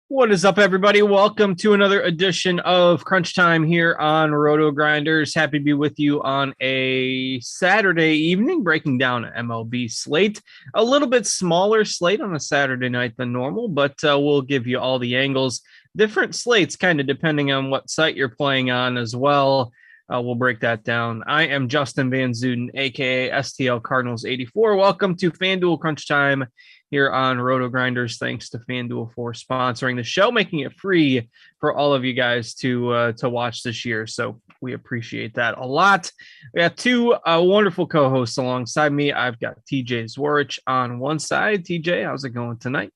What is up, everybody? Welcome to another edition of Crunch Time here on RotoGrinders. Happy to be with you on a Saturday evening, breaking down an MLB slate. A little bit smaller slate on a Saturday night than normal, but we'll give you all the angles. Different slates, kind of depending on what site you're playing on as well. We'll break that down. I am Justin Van Zuden, aka STL Cardinals 84. Welcome to Fanduel Crunch Time here on RotoGrinders. Thanks to Fanduel for sponsoring the show, making it free for all of you guys to watch this year. So we appreciate that a lot. We have two wonderful co-hosts alongside me. I've got TJ Zwarich on one side. TJ, how's it going tonight?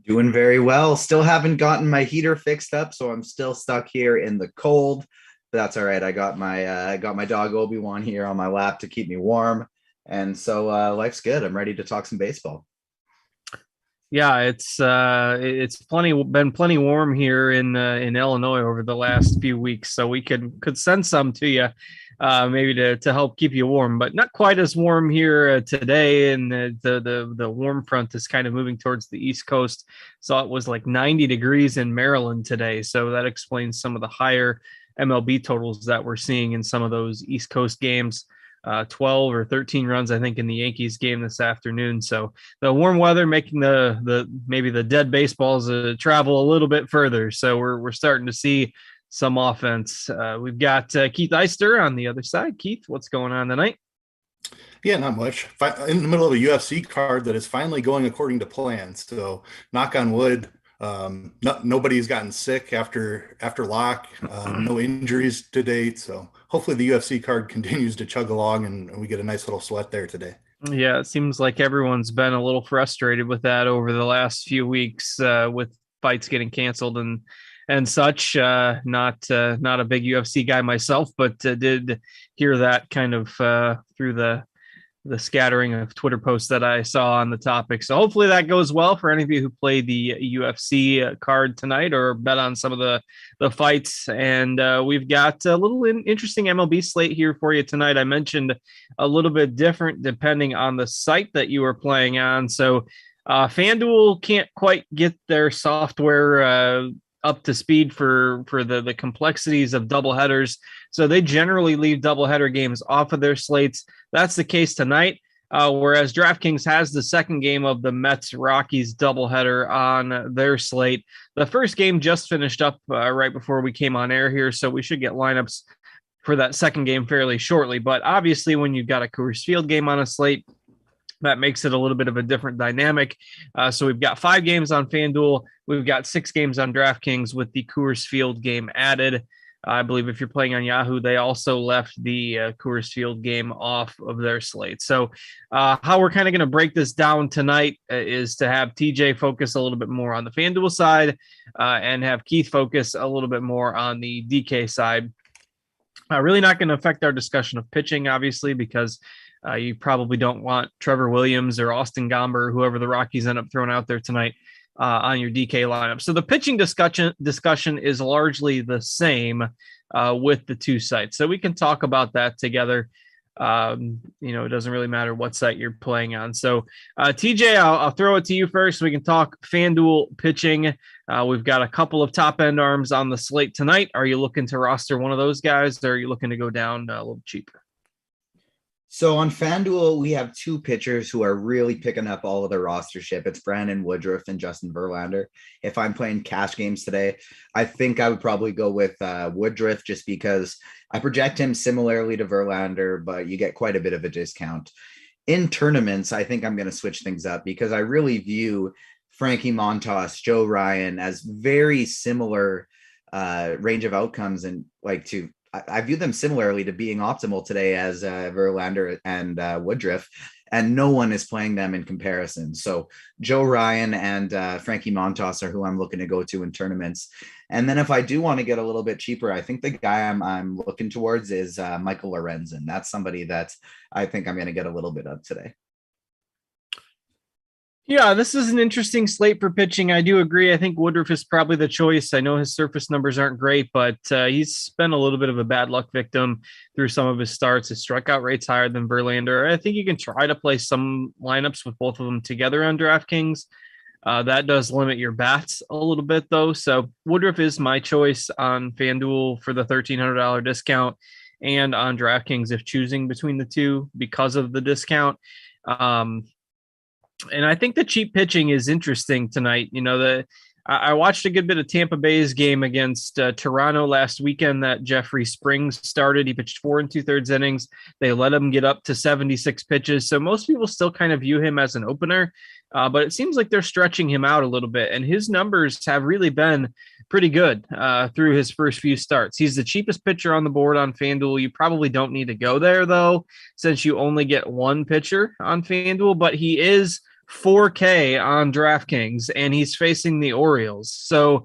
Doing very well. Still haven't gotten my heater fixed up, so I'm still stuck here in the cold. But that's all right. I got my dog Obi-Wan here on my lap to keep me warm, and so life's good. I'm ready to talk some baseball. Yeah, it's been plenty warm here in Illinois over the last few weeks, so we could send some to you, maybe to help keep you warm, but not quite as warm here today. And the warm front is kind of moving towards the East Coast, so it was like 90 degrees in Maryland today, so that explains some of the higher MLB totals that we're seeing in some of those East Coast games. 12 or 13 runs, I think, in the Yankees game this afternoon. So the warm weather making maybe the dead baseballs travel a little bit further. So we're starting to see some offense. We've got Keith Eister on the other side. Keith, what's going on tonight? Yeah, not much. In the middle of a UFC card that is finally going according to plan. So knock on wood. Nobody's gotten sick after lock. No injuries to date. So hopefully the UFC card continues to chug along and we get a nice little sweat there today. Yeah, it seems like everyone's been a little frustrated with that over the last few weeks, with fights getting canceled and such. Not a big UFC guy myself, but did hear that kind of through the scattering of Twitter posts that I saw on the topic. So hopefully that goes well for any of you who play the UFC card tonight or bet on some of the fights. And we've got a little interesting MLB slate here for you tonight. I mentioned a little bit different depending on the site that you are playing on. So FanDuel can't quite get their software up to speed for the complexities of doubleheaders. So they generally leave doubleheader games off of their slates. That's the case tonight, whereas DraftKings has the second game of the Mets-Rockies doubleheader on their slate. The first game just finished up right before we came on air here, so we should get lineups for that second game fairly shortly. But obviously, when you've got a Coors Field game on a slate, that makes it a little bit of a different dynamic. So we've got 5 games on FanDuel. We've got 6 games on DraftKings with the Coors Field game added. I believe if you're playing on Yahoo, they also left the Coors Field game off of their slate. So how we're kind of going to break this down tonight is to have TJ focus a little bit more on the FanDuel side and have Keith focus a little bit more on the DK side. Really not going to affect our discussion of pitching, obviously, because you probably don't want Trevor Williams or Austin Gomber, whoever the Rockies end up throwing out there tonight, on your DK lineup. So the pitching discussion is largely the same with the two sites. So we can talk about that together. It doesn't really matter what site you're playing on. So, TJ, I'll throw it to you first. We can talk FanDuel pitching. We've got a couple of top end arms on the slate tonight. Are you looking to roster one of those guys, or are you looking to go down a little cheaper? So on FanDuel, we have two pitchers who are really picking up all of the rostership. It's Brandon Woodruff and Justin Verlander. If I'm playing cash games today, I think I would probably go with Woodruff just because I project him similarly to Verlander, but you get quite a bit of a discount. In tournaments, I think I'm going to switch things up because I really view Frankie Montas, Joe Ryan as very similar range of outcomes and I view them similarly to being optimal today as Verlander and Woodruff, and no one is playing them in comparison. So Joe Ryan and Frankie Montas are who I'm looking to go to in tournaments. And then if I do want to get a little bit cheaper, I think the guy I'm looking towards is Michael Lorenzen. That's somebody that I think I'm going to get a little bit of today. Yeah, this is an interesting slate for pitching. I do agree. I think Woodruff is probably the choice. I know his surface numbers aren't great, but he's been a little bit of a bad luck victim through some of his starts. His strikeout rate's higher than Verlander. I think you can try to play some lineups with both of them together on DraftKings. That does limit your bats a little bit, though. So Woodruff is my choice on FanDuel for the $1,300 discount and on DraftKings if choosing between the two because of the discount. And I think the cheap pitching is interesting tonight. I watched a good bit of Tampa Bay's game against Toronto last weekend that Jeffrey Springs started. He pitched 4 2/3 innings. They let him get up to 76 pitches. So most people still kind of view him as an opener, but it seems like they're stretching him out a little bit. And his numbers have really been pretty good through his first few starts. He's the cheapest pitcher on the board on FanDuel. You probably don't need to go there, though, since you only get one pitcher on FanDuel, but he is 4K on DraftKings, and he's facing the Orioles. So,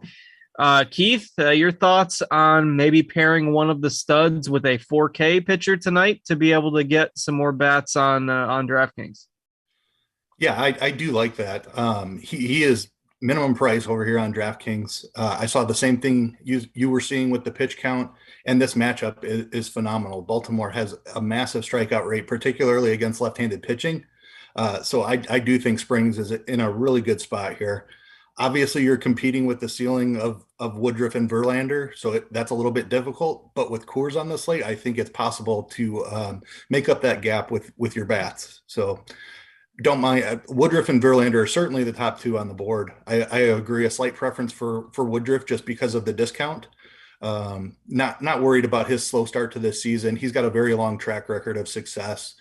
Keith, your thoughts on maybe pairing one of the studs with a 4K pitcher tonight to be able to get some more bats on DraftKings? Yeah, I do like that. He is minimum price over here on DraftKings. I saw the same thing you were seeing with the pitch count, and this matchup is phenomenal. Baltimore has a massive strikeout rate, particularly against left-handed pitching. So I do think Springs is in a really good spot here. Obviously, you're competing with the ceiling of Woodruff and Verlander, so that's a little bit difficult. But with Coors on the slate, I think it's possible to make up that gap with your bats. So don't mind. Woodruff and Verlander are certainly the top two on the board. I agree, a slight preference for Woodruff just because of the discount. Not worried about his slow start to this season. He's got a very long track record of success.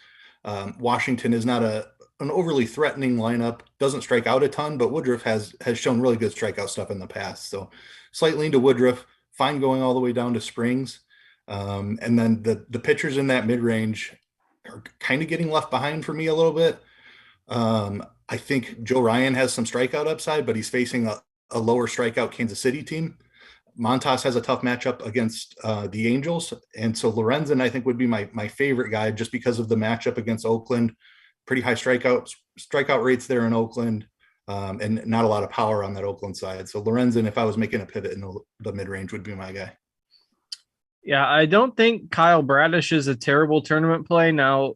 Washington is not an overly threatening lineup, doesn't strike out a ton, but Woodruff has shown really good strikeout stuff in the past. So slight lean to Woodruff, fine going all the way down to Springs. And then the pitchers in that mid-range are kind of getting left behind for me a little bit. I think Joe Ryan has some strikeout upside, but he's facing a lower strikeout Kansas City team. Montas has a tough matchup against the Angels. And so Lorenzen, I think, would be my favorite guy just because of the matchup against Oakland. Pretty high strikeout rates there in Oakland, and not a lot of power on that Oakland side. So Lorenzen, if I was making a pivot in the mid-range, would be my guy. Yeah, I don't think Kyle Bradish is a terrible tournament play. Now,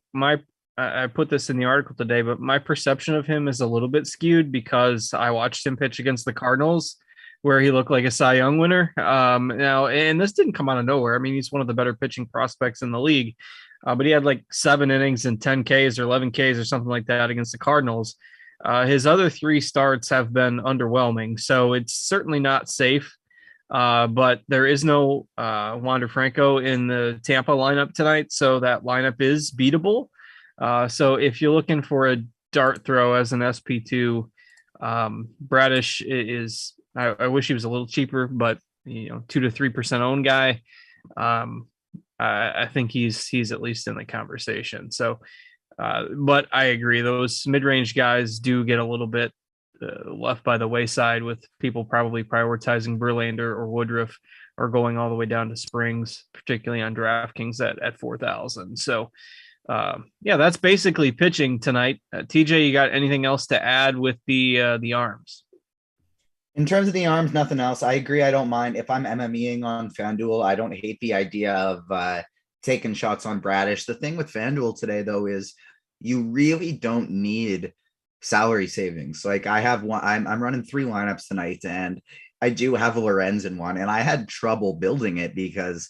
I put this in the article today, but my perception of him is a little bit skewed because I watched him pitch against the Cardinals, where he looked like a Cy Young winner. Now, and this didn't come out of nowhere. I mean, he's one of the better pitching prospects in the league. But he had like 7 innings and 10 Ks or 11 Ks or something like that against the Cardinals. His other 3 starts have been underwhelming, so it's certainly not safe. But there is no Wander Franco in the Tampa lineup tonight, so that lineup is beatable. So if you're looking for a dart throw as an SP2, Bradish is. I wish he was a little cheaper, but 2 to 3% owned guy. I think he's at least in the conversation. So, but I agree, those mid-range guys do get a little bit left by the wayside, with people probably prioritizing Verlander or Woodruff or going all the way down to Springs, particularly on DraftKings at 4,000. So, yeah, that's basically pitching tonight. TJ, you got anything else to add with the arms? In terms of the arms, nothing else. I agree. I don't mind if I'm MMEing on FanDuel. I don't hate the idea of taking shots on Bradish. The thing with FanDuel today, though, is you really don't need salary savings. Like I have one, I'm running 3 lineups tonight, and I do have a Lorenz in one, and I had trouble building it because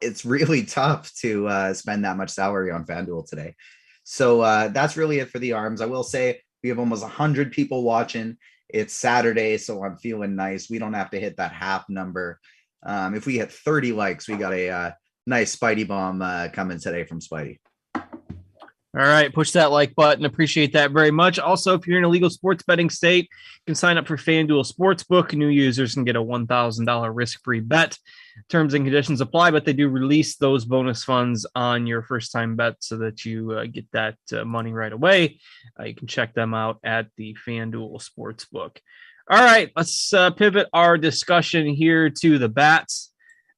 it's really tough to spend that much salary on FanDuel today. So that's really it for the arms. I will say we have almost 100 people watching. It's Saturday, so I'm feeling nice. We don't have to hit that half number. If we hit 30 likes, we got a nice Spidey bomb coming today from Spidey. All right, push that like button. Appreciate that very much. Also, if you're in a legal sports betting state, you can sign up for FanDuel Sportsbook. New users can get a $1,000 risk-free bet. Terms and conditions apply, but they do release those bonus funds on your first-time bet so that you get that money right away. You can check them out at the FanDuel Sportsbook. All right, let's pivot our discussion here to the bats.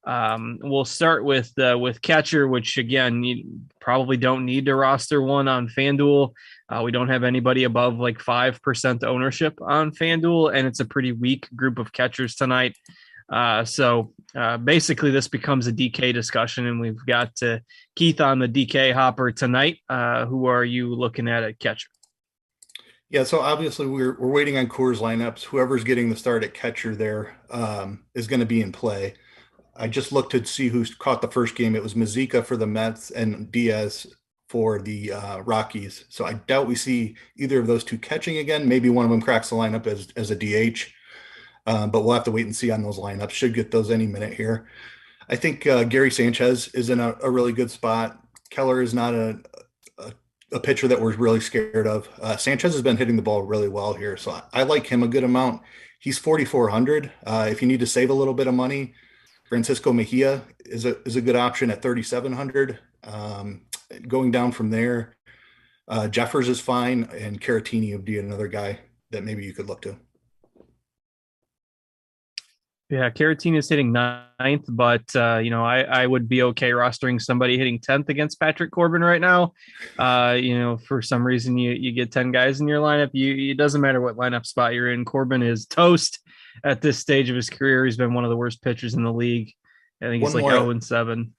We'll start with catcher, which again, you probably don't need to roster one on FanDuel. We don't have anybody above like 5% ownership on FanDuel, and it's a pretty weak group of catchers tonight. So basically this becomes a DK discussion, and we've got Keith on the DK hopper tonight. Who are you looking at catcher? Yeah, so obviously we're waiting on Coors lineups. Whoever's getting the start at catcher there is going to be in play. I just looked to see who caught the first game. It was Mazika for the Mets and Diaz for the Rockies. So I doubt we see either of those two catching again. Maybe one of them cracks the lineup as a DH, but we'll have to wait and see on those lineups. Should get those any minute here. I think Gary Sanchez is in a really good spot. Keller is not a pitcher that we're really scared of. Sanchez has been hitting the ball really well here, so I like him a good amount. He's 4,400. If you need to save a little bit of money, Francisco Mejia is a good option at 3,700. Going down from there, Jeffers is fine, and Caratini would be another guy that maybe you could look to. Yeah, Caratini is hitting 9th, but I would be okay rostering somebody hitting 10th against Patrick Corbin right now. For some reason you get 10 guys in your lineup. It doesn't matter what lineup spot you're in. Corbin is toast at this stage of his career. He's been one of the worst pitchers in the league. I think he's like 0-7.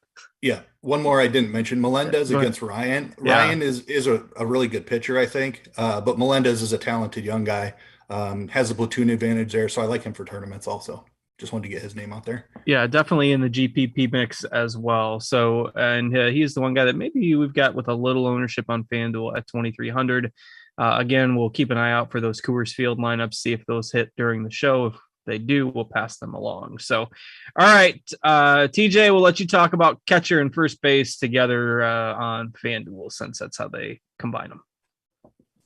Yeah, one more I didn't mention. Melendez against Ryan. Yeah. Ryan is a really good pitcher, I think, but Melendez is a talented young guy. Has a platoon advantage there, so I like him for tournaments also. Just wanted to get his name out there. Yeah, definitely in the GPP mix as well. So, and he's the one guy that maybe we've got with a little ownership on FanDuel at 2,300. Again, we'll keep an eye out for those Coors Field lineups, see if those hit during the show. If they do, we'll pass them along. So, all right, TJ, we'll let you talk about catcher and first base together on FanDuel, since that's how they combine them.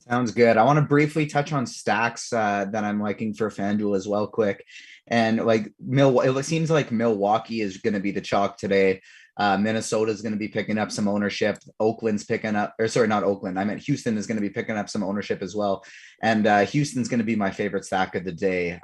Sounds good. I want to briefly touch on stacks that I'm liking for FanDuel as well, quick. And like it seems like Milwaukee is going to be the chalk today. Minnesota is going to be picking up some ownership. Oakland's picking up, or sorry, not Oakland. I meant Houston is going to be picking up some ownership as well. And Houston's going to be my favorite stack of the day.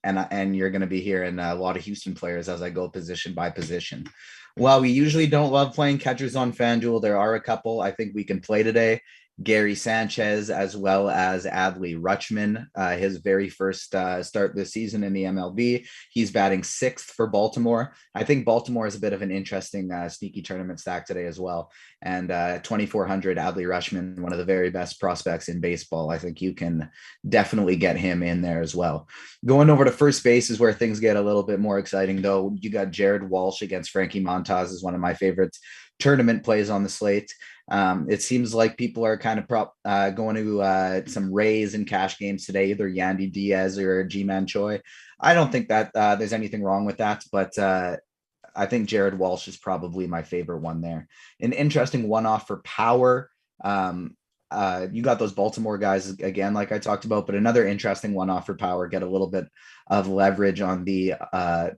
And you're going to be hearing a lot of Houston players as I go position by position. While we usually don't love playing catchers on FanDuel, there are a couple I think we can play today. Gary Sanchez, as well as Adley Rutschman, his very first start this season in the MLB. He's batting 6th for Baltimore. I think Baltimore is a bit of an interesting sneaky tournament stack today as well. And 2,400, Adley Rutschman, one of the very best prospects in baseball. I think you can definitely get him in there as well. Going over to first base is where things get a little bit more exciting, though. You got Jared Walsh against Frankie Montas is one of my favorite tournament plays on the slate. It seems like people are kind of going to some Rays and cash games today, either Yandy Diaz or G-Man Choi. I don't think that there's anything wrong with that, but I think Jared Walsh is probably my favorite one there. An interesting one-off for power. You got those Baltimore guys again, like I talked about, but another interesting one-off for power, get a little bit of leverage on the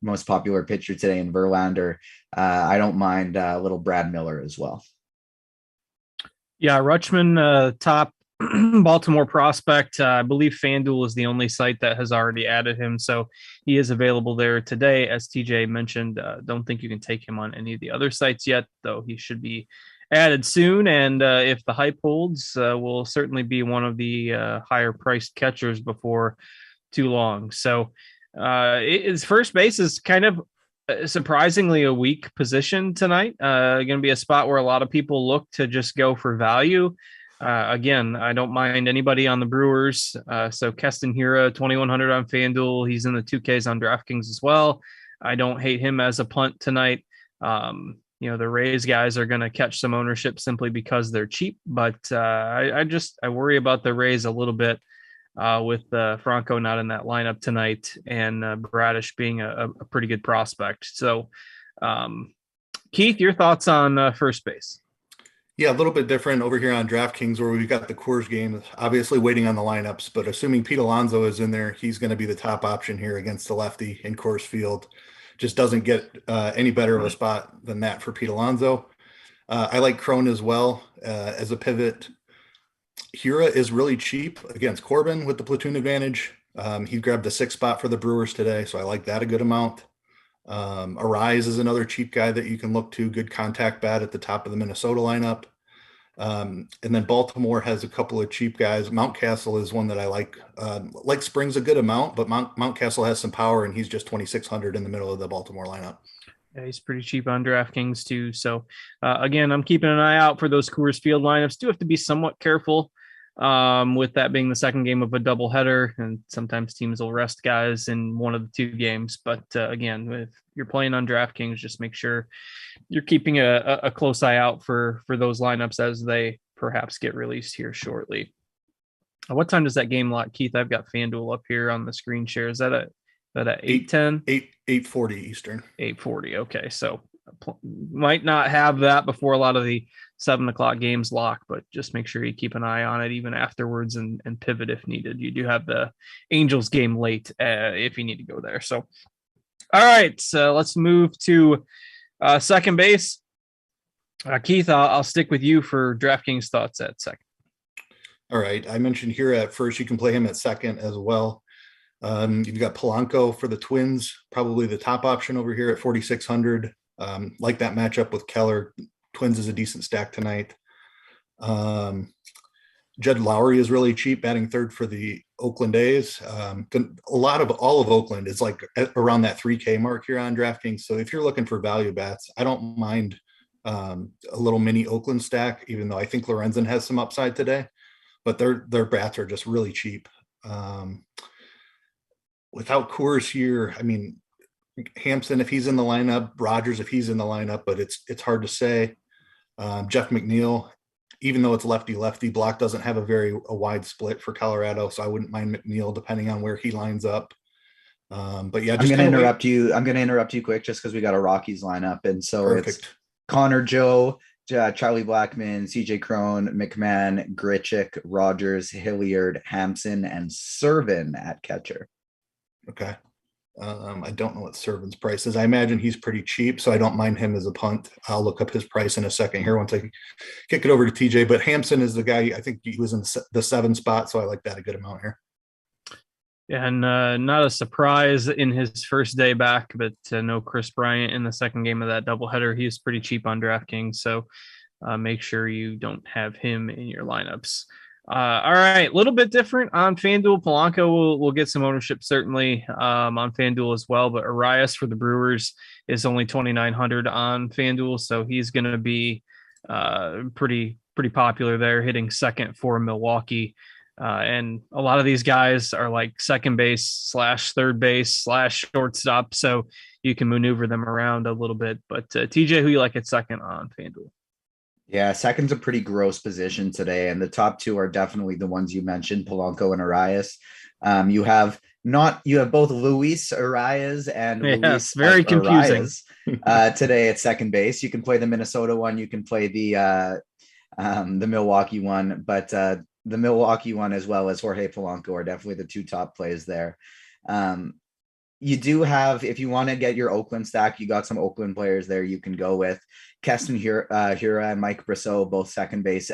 most popular pitcher today in Verlander. I don't mind little Brad Miller as well. Yeah, Rutschman, top Baltimore prospect. I believe FanDuel is the only site that has already added him, so he is available there today. As TJ mentioned, don't think you can take him on any of the other sites yet, though he should be added soon. And if the hype holds, will certainly be one of the higher priced catchers before too long. So his first base is kind of surprisingly a weak position tonight. Going to be a spot where a lot of people look to just go for value. Again, I don't mind anybody on the Brewers. So Keston Hiura, 2,100 on FanDuel. He's in the 2Ks on DraftKings as well. I don't hate him as a punt tonight. The Rays guys are going to catch some ownership simply because they're cheap, but I worry about the Rays a little bit with Franco not in that lineup tonight and Bradish being a pretty good prospect. So, Keith, your thoughts on first base? Yeah, a little bit different over here on DraftKings where we've got the Coors game, obviously waiting on the lineups, but assuming Pete Alonso is in there, he's going to be the top option here against the lefty in Coors Field. Just doesn't get any better of a spot than that for Pete Alonso. I like Crone as well as a pivot. Hiura is really cheap against Corbin with the platoon advantage. He grabbed the 6th spot for the Brewers today, so I like that a good amount. Arise is another cheap guy that you can look to, good contact bat at the top of the Minnesota lineup. And then Baltimore has a couple of cheap guys. Mountcastle is one that I like. Like Spring's a good amount, but Mountcastle has some power, and he's just 2,600 in the middle of the Baltimore lineup. Yeah, he's pretty cheap on DraftKings too. So again, I'm keeping an eye out for those Coors Field lineups. Do have to be somewhat careful with that being the second game of a doubleheader, and sometimes teams will rest guys in one of the 2 games. But again, if you're playing on DraftKings, just make sure you're keeping a close eye out for those lineups as they perhaps get released here shortly. What time does that game lock, Keith? I've got FanDuel up here on the screen share. Is that at 8:10? 8:40 Eastern. 8:40. Okay, so might not have that before a lot of the 7:00 games lock, but just make sure you keep an eye on it even afterwards and pivot if needed. You do have the Angels game late if you need to go there. So, all right, so let's move to second base. Keith, I'll stick with you for DraftKings thoughts at second. All right, I mentioned here at first. You can play him at second as well. You've got Polanco for the Twins, probably the top option over here at 4,600. Like that matchup with Keller. Twins is a decent stack tonight. Jed Lowry is really cheap, batting third for the Oakland A's. All of Oakland is like around that 3K mark here on DraftKings. So if you're looking for value bats, I don't mind a little mini Oakland stack, even though I think Lorenzen has some upside today. But their bats are just really cheap. Without Coors here, I mean, Hampson, if he's in the lineup, Rogers, if he's in the lineup, but it's hard to say. Jeff McNeil, even though it's lefty, Block doesn't have a wide split for Colorado, so I wouldn't mind McNeil depending on where he lines up. But yeah, I'm going to interrupt you. I'm going to interrupt you quick just because we got a Rockies lineup, and so perfect. It's Connor Joe, Charlie Blackmon, CJ Crone, McMahon, Grichuk, Rogers, Hilliard, Hampson, and Servin at catcher. Okay. I don't know what Servin's price is. I imagine he's pretty cheap, so I don't mind him as a punt. I'll look up his price in a second here once I kick it over to TJ. But Hampson is the guy, I think he was in the 7 spot, so I like that a good amount here. Yeah, and not a surprise in his first day back, but no Chris Bryant in the second game of that doubleheader. He's pretty cheap on DraftKings, so make sure you don't have him in your lineups. All right, a little bit different on FanDuel. Polanco will get some ownership certainly on FanDuel as well, but Arias for the Brewers is only 2,900 on FanDuel, so he's going to be pretty popular there, hitting second for Milwaukee. And a lot of these guys are like second base / third base / shortstop, so you can maneuver them around a little bit. But TJ, who you like at second on FanDuel? Yeah, second's a pretty gross position today, and the top 2 are definitely the ones you mentioned, Polanco and Arias. You have both Luis Arias and Luis very confusing today at second base. You can play the Minnesota one, you can play the Milwaukee one, but the Milwaukee one as well as Jorge Polanco are definitely the 2 top plays there. You do have, if you want to get your Oakland stack, you got some Oakland players there you can go with. Keston Hiura and Mike Brosseau, both second base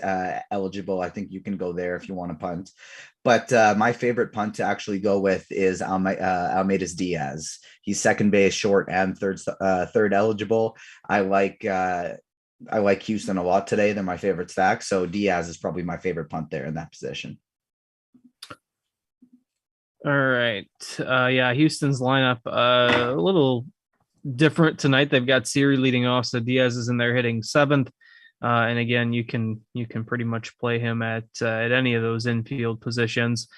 eligible. I think you can go there if you want to punt. But my favorite punt to actually go with is Almeida Diaz. He's second base, short, and third eligible. I like Houston a lot today. They're my favorite stack. So Diaz is probably my favorite punt there in that position. All right. Yeah, Houston's lineup a little different tonight. They've got Siri leading off, so Diaz is in there hitting 7th. And again, you can pretty much play him at any of those infield positions.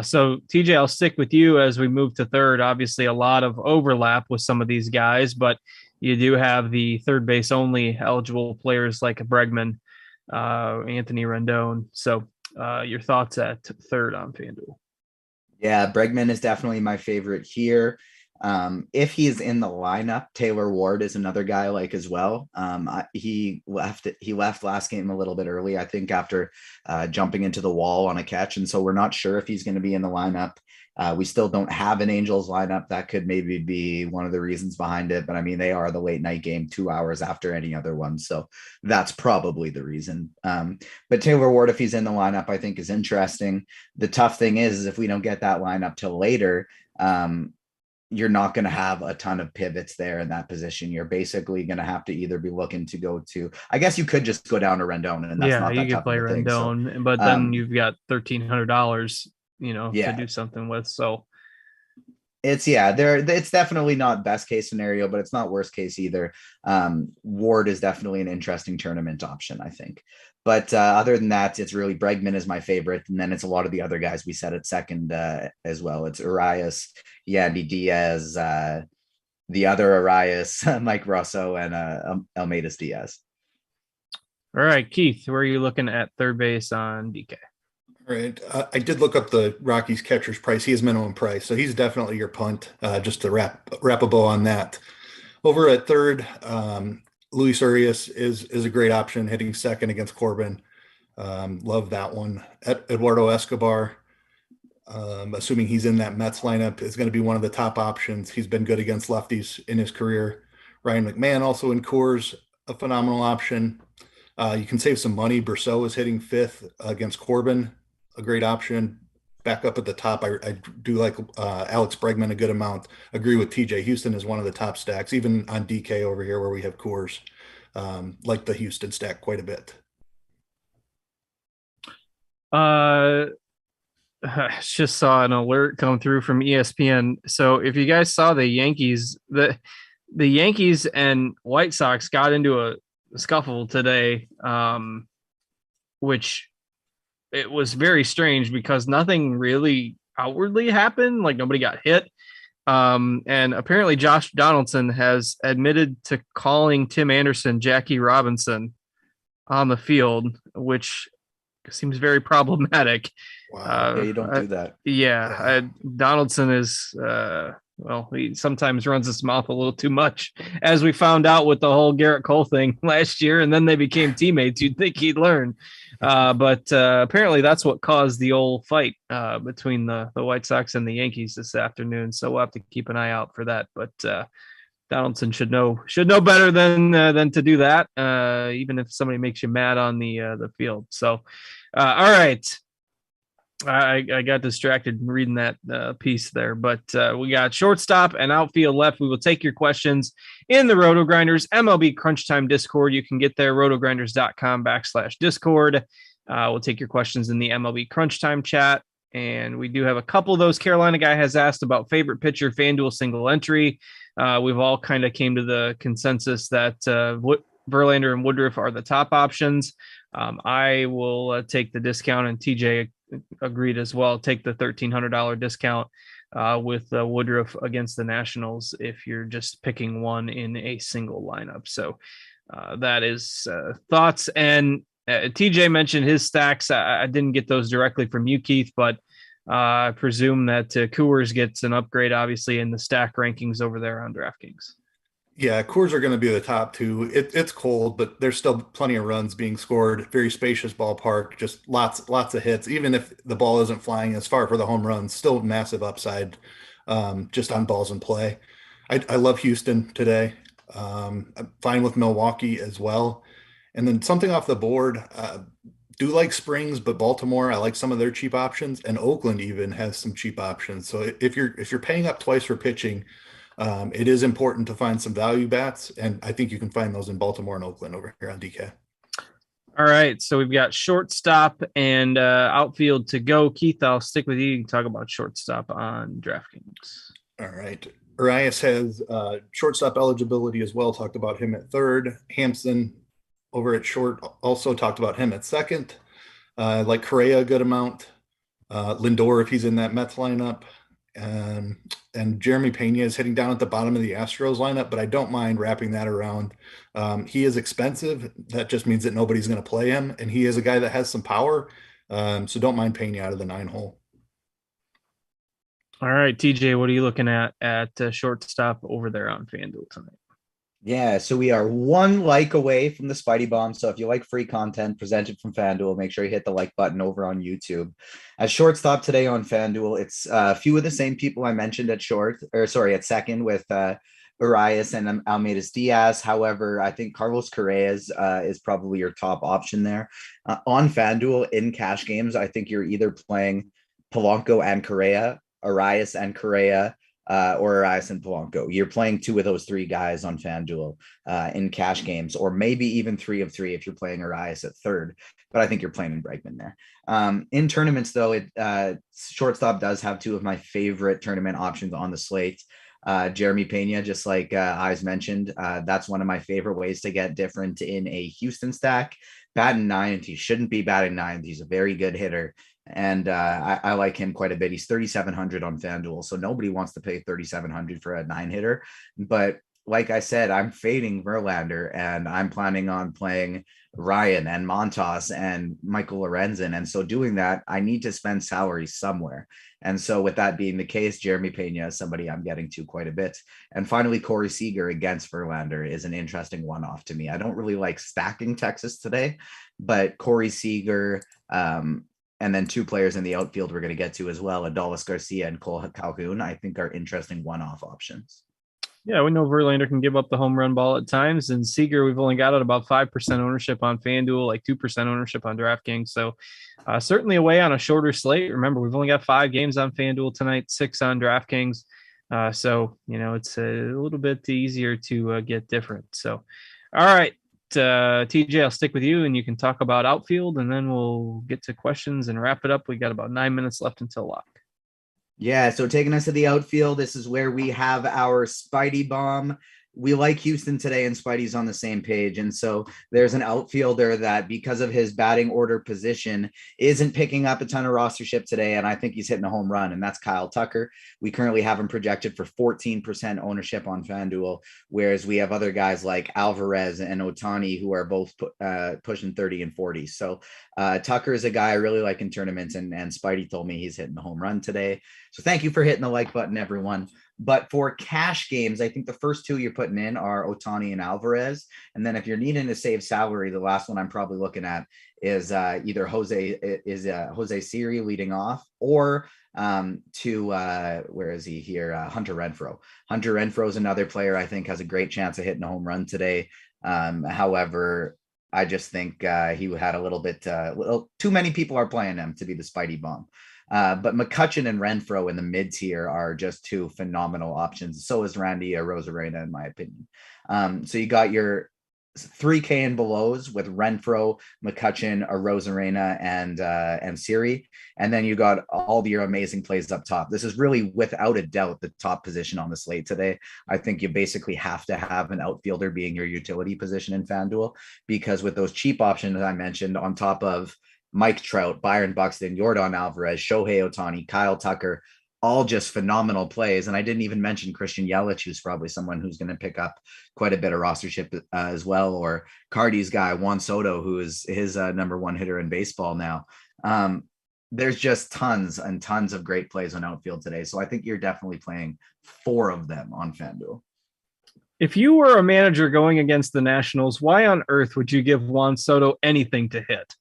So TJ, I'll stick with you as we move to third. Obviously, a lot of overlap with some of these guys, but you do have the third base only eligible players like Bregman, Anthony Rendon. So your thoughts at third on FanDuel? Yeah, Bregman is definitely my favorite here. If he's in the lineup, Taylor Ward is another guy I like as well. He left last game a little bit early, I think, after jumping into the wall on a catch, and so we're not sure if he's going to be in the lineup. We still don't have an Angels lineup. That could maybe be one of the reasons behind it, but I mean, they are the late night game 2 hours after any other one, so that's probably the reason. But Taylor Ward, if he's in the lineup, I think is interesting. The tough thing is if we don't get that lineup till later, you're not going to have a ton of pivots there in that position. You're basically going to have to either be looking to go to, I guess you could just go down to Rendon, and that's not that you could play Rendon, so, but then you've got $1,300, to do something with. So it's definitely not best case scenario, but it's not worst case either. Ward is definitely an interesting tournament option, I think. But other than that, it's really Bregman is my favorite. And then it's a lot of the other guys we said at second as well. It's Urias, Yandy Diaz, the other Urias, Mike Russo, and Almeidas Diaz. All right, Keith, where are you looking at third base on DK? All right. I did look up the Rockies catcher's price. He is minimum price, so he's definitely your punt, just to wrap a bow on that. Over at third, Luis Urias is a great option, hitting second against Corbin. Love that one. Eduardo Escobar, assuming he's in that Mets lineup, is going to be one of the top options. He's been good against lefties in his career. Ryan McMahon, also in Coors, a phenomenal option. You can save some money. Berceau is hitting 5th against Corbin, a great option. Back up at the top, I do like Alex Bregman a good amount. Agree with TJ. Houston is one of the top stacks, even on DK over here where we have Coors. Like the Houston stack quite a bit. I just saw an alert come through from ESPN. So if you guys saw the Yankees, the Yankees and White Sox got into a scuffle today, which it was very strange because nothing really outwardly happened. Like nobody got hit. And apparently Josh Donaldson has admitted to calling Tim Anderson, Jackie Robinson on the field, which seems very problematic. Wow. You don't do that. Donaldson is, he sometimes runs his mouth a little too much, as we found out with the whole Garrett Cole thing last year, and then they became teammates. You'd think he'd learn. But apparently that's what caused the old fight between the White Sox and the Yankees this afternoon. So we'll have to keep an eye out for that. But Donaldson should know better than to do that, even if somebody makes you mad on the field. So, all right. I got distracted reading that piece there, but we got shortstop and outfield left. We will take your questions in the RotoGrinders MLB Crunch Time Discord. You can get there, rotogrinders.com/Discord. We'll take your questions in the MLB Crunch Time chat. And we do have a couple of those. Carolina guy has asked about favorite pitcher, FanDuel single entry. We've all kind of came to the consensus that Verlander and Woodruff are the top options. I will take the discount, and TJ agreed as well. Take the $1,300 discount with Woodruff against the Nationals if you're just picking one in a single lineup. So that is thoughts. And TJ mentioned his stacks. I didn't get those directly from you, Keith, but I presume that Coors gets an upgrade, obviously, in the stack rankings over there on DraftKings. Yeah, Coors are going to be the top two. It's cold, but there's still plenty of runs being scored. Very spacious ballpark, just lots of hits. Even if the ball isn't flying as far for the home runs, still massive upside just on balls in play. I love Houston today. I'm fine with Milwaukee as well. And then something off the board, do like Springs, but Baltimore, I like some of their cheap options. And Oakland even has some cheap options. So if you're paying up twice for pitching, it is important to find some value bats, and I think you can find those in Baltimore and Oakland over here on DK. All right, so we've got shortstop and outfield to go. Keith, I'll stick with you. You can talk about shortstop on DraftKings. All right. Urias has shortstop eligibility as well. Talked about him at third. Hampson over at short also talked about him at second. Like Correa a good amount. Lindor if he's in that Mets lineup. And Jeremy Pena is hitting down at the bottom of the Astros lineup, but I don't mind wrapping that around. He is expensive. That just means that nobody's going to play him, and he is a guy that has some power. So don't mind Pena out of the 9-hole. All right, TJ, what are you looking at shortstop over there on FanDuel tonight? Yeah, so we are one like away from the Spidey Bomb. So if you like free content presented from FanDuel, make sure you hit the like button over on YouTube. At shortstop today on FanDuel, it's a few of the same people I mentioned at second with Urias and Mlb Dfs. However, I think Carlos Correa is probably your top option there. On FanDuel in cash games, I think you're either playing Polanco and Correa, Urias and Correa, or Urias and Polanco. You're playing two of those three guys on FanDuel in cash games, or maybe even 3 of 3 if you're playing Urias at third. But I think you're playing Bregman there. In tournaments, though, shortstop does have 2 of my favorite tournament options on the slate. Jeremy Pena, just like Eyes mentioned, that's one of my favorite ways to get different in a Houston stack. Batting 9th, he shouldn't be batting 9th. He's a very good hitter. And I like him quite a bit. He's 3,700 on FanDuel, so nobody wants to pay 3,700 for a 9-hitter. But like I said, I'm fading Verlander, and I'm planning on playing Ryan and Montas and Michael Lorenzen. And so doing that, I need to spend salary somewhere. And so with that being the case, Jeremy Pena is somebody I'm getting to quite a bit. And finally, Corey Seager against Verlander is an interesting one-off to me. I don't really like stacking Texas today, but Corey Seager, and then 2 players in the outfield we're going to get to as well, Adolis Garcia and Cole Calhoun, I think are interesting one-off options. Yeah, we know Verlander can give up the home run ball at times, and Seager, we've only got at about 5% ownership on FanDuel, like 2% ownership on DraftKings. So certainly away on a shorter slate. Remember, we've only got 5 games on FanDuel tonight, 6 on DraftKings. So, it's a little bit easier to get different. So, all right. TJ, I'll stick with you and you can talk about outfield, and then we'll get to questions and wrap it up. We got about 9 minutes left until lock. Yeah, so taking us to the outfield, this is where we have our Spidey Bomb. We like Houston today, and Spidey's on the same page. And so there's an outfielder that, because of his batting order position, isn't picking up a ton of rostership today. And I think he's hitting a home run, and that's Kyle Tucker. We currently have him projected for 14% ownership on FanDuel, whereas we have other guys like Alvarez and Ohtani who are both pushing 30 and 40. So Tucker is a guy I really like in tournaments, and Spidey told me he's hitting a home run today. So thank you for hitting the like button, everyone. But for cash games, I think the first 2 you're putting in are Ohtani and Alvarez. And then if you're needing to save salary, the last one I'm probably looking at is either Jose Siri leading off, or where is he here? Hunter Renfroe. Hunter Renfroe is another player I think has a great chance of hitting a home run today. However, I just think he had a little bit too many people are playing him to be the Spidey Bomb. But McCutchen and Renfroe in the mid tier are just 2 phenomenal options. So is Randy Arozarena, in my opinion. So you got your 3K and belows with Renfroe, McCutchen, Arozarena, and Siri. And then you got all your amazing plays up top. This is really, without a doubt, the top position on the slate today. I think you basically have to have an outfielder being your utility position in FanDuel, because with those cheap options I mentioned, on top of Mike Trout, Byron Buxton, Yordan Alvarez, Shohei Ohtani, Kyle Tucker, all just phenomenal plays. And I didn't even mention Christian Yelich, who's probably someone who's going to pick up quite a bit of rostership as well, or Cardi's guy, Juan Soto, who is his number 1 hitter in baseball now. There's just tons and tons of great plays on outfield today. So I think you're definitely playing 4 of them on FanDuel. If you were a manager going against the Nationals, why on earth would you give Juan Soto anything to hit?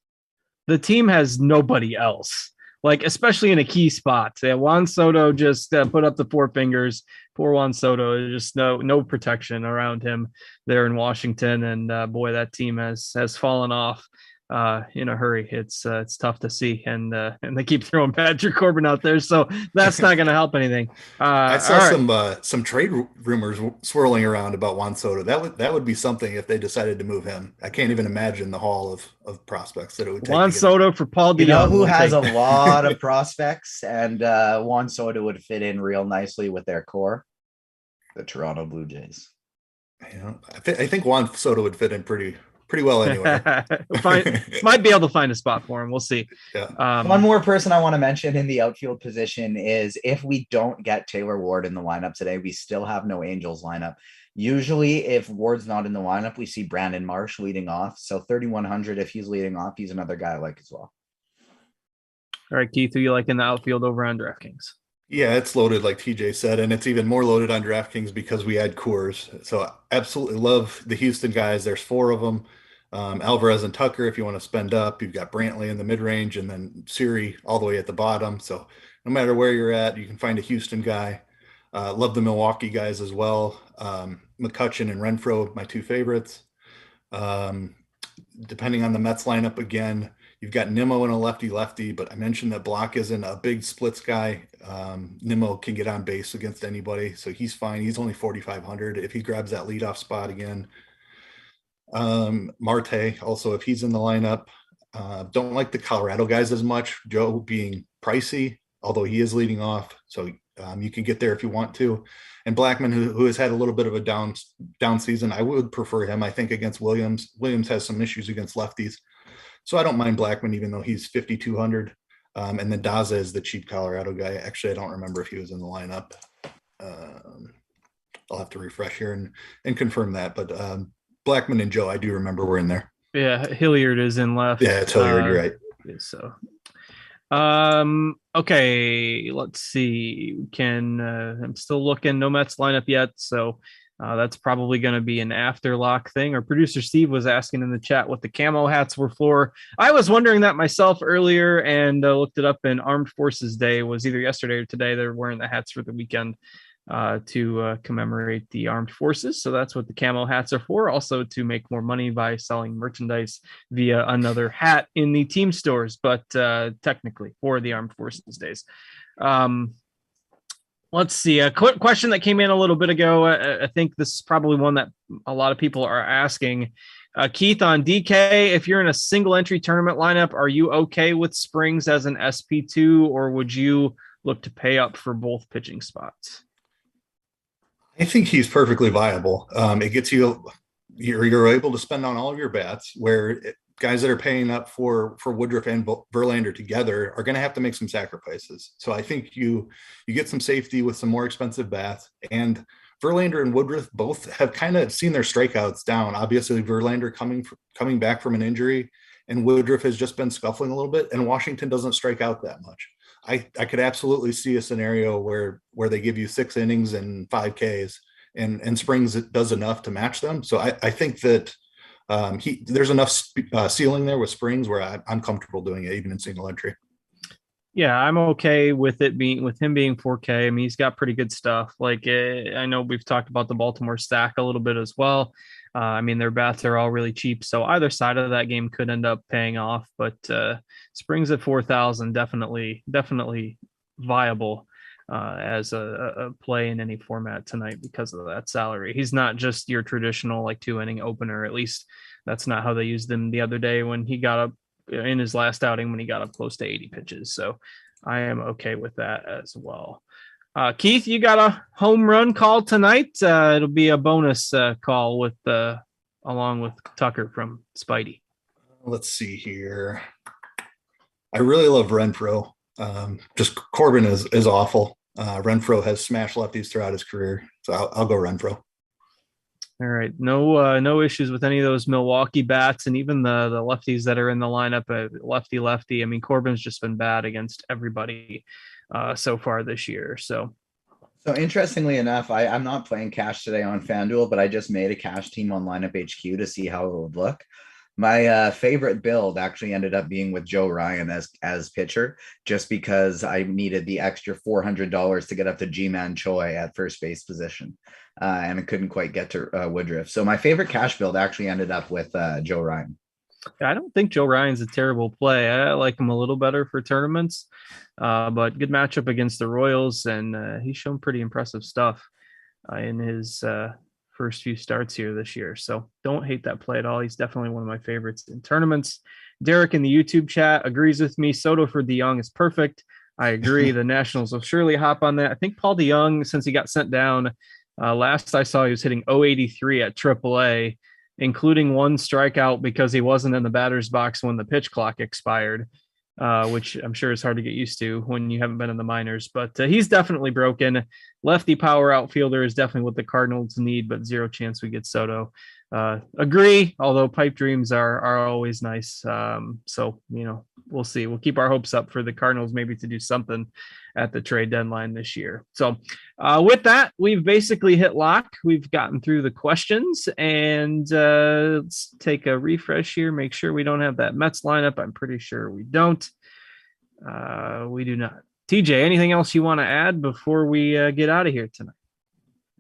The team has nobody else, like especially in a key spot. Juan Soto just put up the 4 fingers. Poor Juan Soto, just no protection around him there in Washington. And boy, that team has fallen off in a hurry. It's tough to see, and they keep throwing Patrick Corbin out there, so that's not going to help anything. I All saw right. some trade rumors swirling around about Juan Soto. That would be something if they decided to move him. I can't even imagine the haul of prospects that it would take Juan to get him. Soto for Paul You know DeYoung. who We'll has take a that. lot of prospects, and Juan Soto would fit in real nicely with their core? The Toronto Blue Jays. I think Juan Soto would fit in pretty well anywhere. Might be able to find a spot for him. We'll see. Yeah. One more person I want to mention in the outfield position is if we don't get Taylor Ward in the lineup today, we still have no Angels lineup. Usually, if Ward's not in the lineup, we see Brandon Marsh leading off. So 3,100, if he's leading off, he's another guy I like as well. All right, Keith, who you like in the outfield over on DraftKings? Yeah, it's loaded like TJ said, and it's even more loaded on DraftKings because we had Coors. So I absolutely love the Houston guys. There's 4 of them. Alvarez and Tucker, if you want to spend up. You've got Brantley in the mid-range and then Siri all the way at the bottom. So no matter where you're at, you can find a Houston guy. Love the Milwaukee guys as well. McCutchen and Renfroe, my 2 favorites. Depending on the Mets lineup again, you've got Nimmo and a lefty, but I mentioned that Block isn't a big splits guy. Nimmo can get on base against anybody, so he's fine. He's only 4,500 if he grabs that leadoff spot again. Marte, also, if he's in the lineup. Don't like the Colorado guys as much, Joe being pricey, although he is leading off, so you can get there if you want to. And Blackman, who has had a little bit of a down season, I would prefer him, I think, against Williams. Williams has some issues against lefties, so I don't mind Blackman, even though he's 5,200. And then Daza is the cheap Colorado guy. Actually, I don't remember if he was in the lineup. I'll have to refresh here and confirm that. But Blackman and Joe, I do remember were in there. Yeah, Hilliard is in left. Yeah, it's Hilliard. You're right. So, okay, let's see. I'm still looking. No Mets lineup yet, so that's probably going to be an afterlock thing. Our producer Steve was asking in the chat what the camo hats were for. I was wondering that myself earlier and looked it up. And Armed Forces Day was either yesterday or today. They're wearing the hats for the weekend to commemorate the armed forces. So that's what the camo hats are for. Also to make more money by selling merchandise via another hat in the team stores, but technically for the armed forces days. Let's see. A quick question that came in a little bit ago. I think this is probably one that a lot of people are asking. Keith, on DK, if you're in a single entry tournament lineup, are you okay with Springs as an SP2, or would you look to pay up for both pitching spots? I think he's perfectly viable. It gets you're able to spend on all of your bats, where guys that are paying up for Woodruff and Verlander together are going to have to make some sacrifices. So I think you get some safety with some more expensive bats, and Verlander and Woodruff both have kind of seen their strikeouts down. Obviously, Verlander coming back from an injury, and Woodruff has just been scuffling a little bit, and Washington doesn't strike out that much. I could absolutely see a scenario where they give you 6 innings and 5 Ks, and Springs does enough to match them. So I think that there's enough ceiling there with Springs where I'm comfortable doing it even in single entry. Yeah, I'm okay with him being 4K. I mean, he's got pretty good stuff. Like I know we've talked about the Baltimore stack a little bit as well. I mean, their bats are all really cheap, so either side of that game could end up paying off. But Springs at 4,000 definitely viable as a play in any format tonight because of that salary. He's not just your traditional like 2-inning opener. At least that's not how they used him the other day when he got up in his last outing when he got up close to 80 pitches. So I am okay with that as well. Keith, you got a home run call tonight. It'll be a bonus call with along with Tucker from Spidey. Let's see here. I really love Renfroe. Just Corbin is awful. Renfroe has smashed lefties throughout his career, so I'll go Renfroe. All right, no issues with any of those Milwaukee bats, and even the lefties that are in the lineup. Lefty. I mean, Corbin's just been bad against everybody so far this year. So interestingly enough, I'm not playing cash today on FanDuel, but I just made a cash team on Lineup HQ to see how it would look. My favorite build actually ended up being with Joe Ryan as pitcher, just because I needed the extra $400 to get up to G-Man Choi at first base position, and I couldn't quite get to Woodruff. So my favorite cash build actually ended up with Joe Ryan. I don't think Joe Ryan's a terrible play. I like him a little better for tournaments, but good matchup against the Royals, and he's shown pretty impressive stuff in his first few starts here this year. So don't hate that play at all. He's definitely one of my favorites in tournaments. Derek in the YouTube chat agrees with me. Soto for DeYoung is perfect. I agree. The Nationals will surely hop on that. I think Paul DeYoung, since he got sent down, last I saw, he was hitting 083 at AAA, including one strikeout because he wasn't in the batter's box when the pitch clock expired, which I'm sure is hard to get used to when you haven't been in the minors. But he's definitely broken. Lefty power outfielder is definitely what the Cardinals need, but zero chance we get Soto. Agree, although pipe dreams are always nice. So, we'll see. We'll keep our hopes up for the Cardinals maybe to do something at the trade deadline this year. So with that, we've basically hit lock. We've gotten through the questions, and let's take a refresh here, make sure we don't have that Mets lineup. I'm pretty sure we don't. We do not. TJ, anything else you want to add before we get out of here tonight?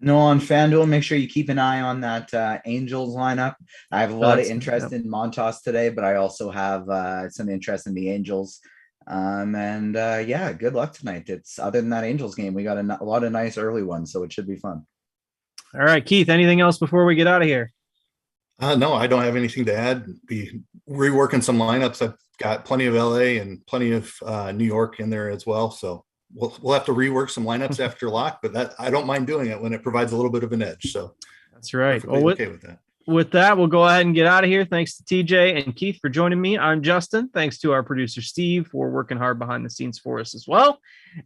No, on Fanduel, make sure you keep an eye on that Angels lineup. I have a lot of interest in Montas today, but I also have some interest in the Angels. Yeah, good luck tonight. It's other than that Angels game, we got a lot of nice early ones, so it should be fun. All right, Keith, anything else before we get out of here? No, I don't have anything to add. Be reworking some lineups. I've got plenty of LA and plenty of New York in there as well. So we'll have to rework some lineups after lock, but that I don't mind doing it when it provides a little bit of an edge. So that's right. Well, okay with that. With that, we'll go ahead and get out of here. Thanks to TJ and Keith for joining me. I'm Justin. Thanks to our producer, Steve, for working hard behind the scenes for us as well.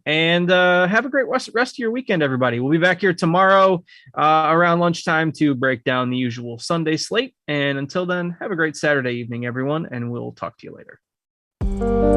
And have a great rest of your weekend, everybody. We'll be back here tomorrow around lunchtime to break down the usual Sunday slate. And until then, have a great Saturday evening, everyone, and we'll talk to you later.